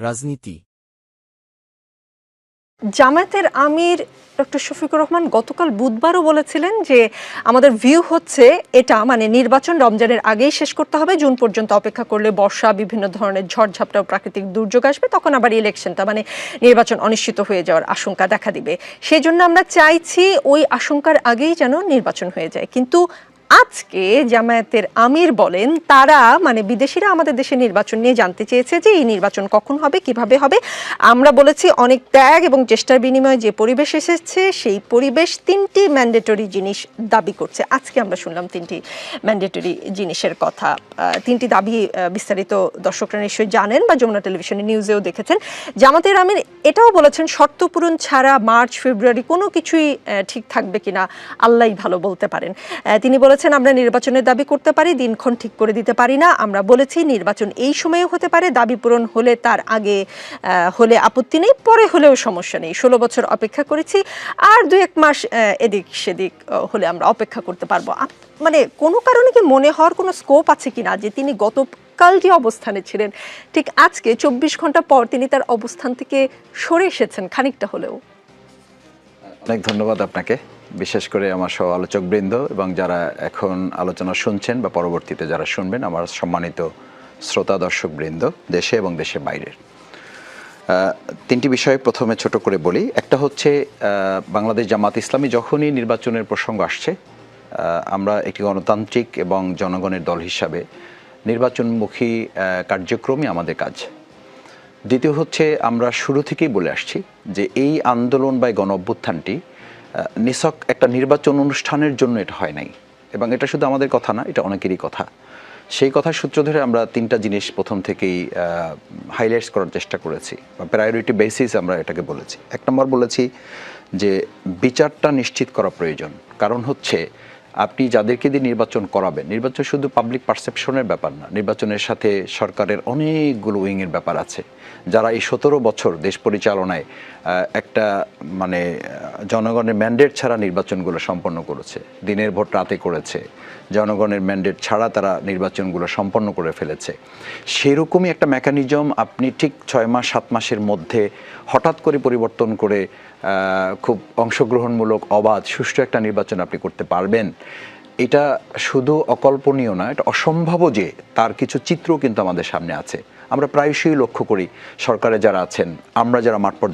রাজনীতি। জামায়াতের আমির ডক্টর শফিকুর রহমান গতকাল বুধবারও বলেছিলেন যে আমাদের ভিউ হচ্ছে এটা, মানে নির্বাচন রমজানের আগেই শেষ করতে হবে, জুন পর্যন্ত অপেক্ষা করলে বর্ষা, বিভিন্ন ধরনের ঝড়ঝাপটা ও প্রাকৃতিক দুর্যোগ আসবে, তখন আবার ইলেকশনটা মানে নির্বাচন অনিশ্চিত হয়ে যাওয়ার আশঙ্কা দেখা দিবে। সেই জন্য আমরা চাইছি ওই আশঙ্কার আগেই যেন নির্বাচন হয়ে যায়। কিন্তু আজকে জামায়াতের আমির বলেন তারা মানে বিদেশিরা আমাদের দেশে নির্বাচন নিয়ে জানতে চেয়েছে যে এই নির্বাচন কখন হবে, কিভাবে হবে। আমরা বলেছি অনেক ত্যাগ এবং চেষ্টার বিনিময়ে যে পরিবেশ এসেছে সেই পরিবেশ তিনটি ম্যান্ডেটরি জিনিস দাবি করছে। আজকে আমরা শুনলাম তিনটি ম্যান্ডেটরি জিনিসের কথা। তিনটি দাবি বিস্তারিত দর্শকরা নিশ্চয়ই জানেন বা যমুনা টেলিভিশনের নিউজেও দেখেছেন। জামায়াতের আমির এটাও বলেছেন শর্ত পূরণ ছাড়া মার্চ ফেব্রুয়ারি কোনো কিছুই ঠিক থাকবে কিনা আল্লাহই ভালো বলতে পারেন। তিনি বলেছেন আমরা নির্বাচনের দাবি করতে পারি, দিনক্ষণ ঠিক করে দিতে পারি না। আমরা বলেছি নির্বাচন এই সময়ে হতে পারে, দাবি পূরণ হলে তার আগে হলে আপত্তি নেই, পরে হলেও সমস্যা নেই। 16 বছর অপেক্ষা করেছি, আর 2-1 মাস এদিক সেদিক হলে আমরা অপেক্ষা করতে পারবো। মানে কোনো কারণে কি মনে হওয়ার কোনো স্কোপ আছে কিনা যে তিনি গতকাল যে অবস্থানে ছিলেন ঠিক আজকে 24 ঘন্টা পর তিনি তার অবস্থান থেকে সরে এসেছেন খানিকটা হলেও? অনেক ধন্যবাদ আপনাকে, বিশেষ করে আমার সহ আলোচক বৃন্দ এবং যারা এখন আলোচনা শুনছেন বা পরবর্তীতে যারা শুনবেন, আমার সম্মানিত শ্রোতা দর্শক বৃন্দ দেশে এবং দেশের বাইরের। তিনটি বিষয় প্রথমে ছোট করে বলি। একটা হচ্ছে বাংলাদেশ জামাত ইসলামী যখনই নির্বাচনের প্রসঙ্গ আসছে, আমরা একটি গণতান্ত্রিক এবং জনগণের দল হিসাবে নির্বাচনমুখী কার্যক্রমই আমাদের কাজ। দ্বিতীয় হচ্ছে আমরা শুরু থেকেই বলে আসছি যে এই আন্দোলন বা গণ অভ্যুত্থানটি নিছক একটা নির্বাচন অনুষ্ঠানের জন্য এটা হয় নাই, এবং এটা শুধু আমাদের কথা না, এটা অনেকেরই কথা। সেই কথার সূত্র ধরে আমরা তিনটা জিনিস প্রথম থেকেই হাইলাইটস করার চেষ্টা করেছি বা প্রায়োরিটি বেসিস আমরা এটাকে বলেছি। এক নম্বর বলেছি যে বিচারটা নিশ্চিত করা প্রয়োজন। কারণ হচ্ছে আপনি যাদেরকে দিয়ে নির্বাচন করাবেন, নির্বাচন শুধু পাবলিক পারসেপশনের ব্যাপার না, নির্বাচনের সাথে সরকারের অনেকগুলো উইংয়ের ব্যাপার আছে। যারা এই 17 বছর দেশ পরিচালনায় একটা মানে জনগণের ম্যান্ডেট ছাড়া নির্বাচনগুলো সম্পন্ন করেছে, দিনের ভোট রাতে করেছে, জনগণের ম্যান্ডেট ছাড়া তারা নির্বাচনগুলো সম্পন্ন করে ফেলেছে, সেরকমই একটা মেকানিজম আপনি ঠিক 6 মাস 7 মাসের মধ্যে হঠাৎ করে পরিবর্তন করে খুব অংশগ্রহণমূলক অবাধ সুষ্ঠু একটা নির্বাচন আপনি করতে পারবেন, এটা শুধু অকল্পনীয় না, এটা অসম্ভবও। যে তার কিছু চিত্র কিন্তু আমাদের সামনে আছে। আমরা প্রায়শই লক্ষ্য করি সরকারে যারা আছেন, আমরা যারা মাঠ পর্যায়ে